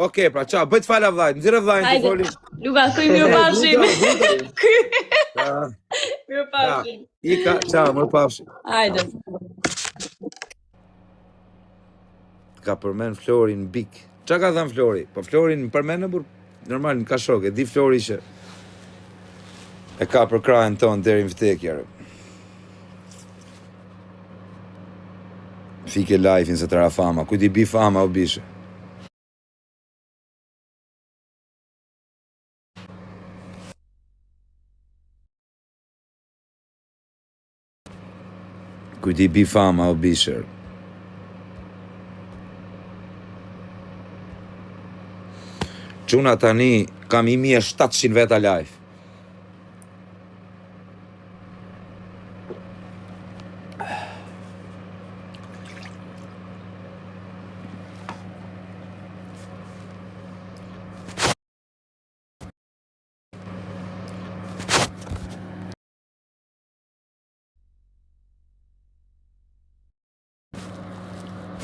Okej, pra qa, bëjt fala vlajt, nxirë vlajt të foli. Luka, thuj mirëpafshim. Mirëpafshim. Ika, qa, mirëpafshim. Hajde. Ka përmen Florin Bik. Qa ka thënë Flori? Po Florin përmenë, bur, normal, në ka shok, e di Flori që e ka për krajën tonë deri në vdekje. Fike life-in se të ra fama, ku ti bi fama o bishe. Ku ti bi fama o bishe. Quna tani kam 1700 veta live.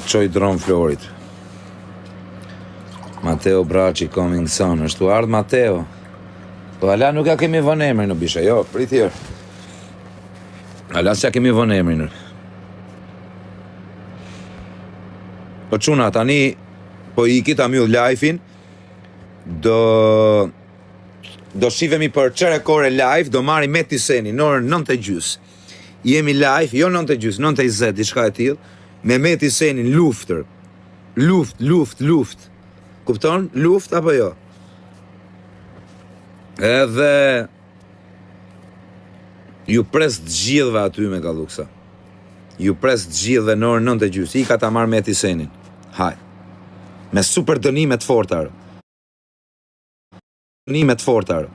Qoj dron Florit. Mateo Braci coming soon. Është tu ardh Mateo. Po ala nuk ja kemi vënë emrin në bisha. Jo, pritjer. Ala s'ja kemi vënë emrin. Po çuna tani po i kita mjull live-in. Do shivemi për çere kore live, do marrim me Tiseni në orën 9:30. Jemi live, jo 9:30, 9:20, diçka e tillë. Me Meti Senin luftër. Luft. Kupton? Luft apo jo? Edhe ju pres të gjithëve aty me Kalluksa. Ju pres të gjithëve në orën 9:30. Ika ta marr Meti Senin. Haj. Me super dënime të forta. Dënime të forta.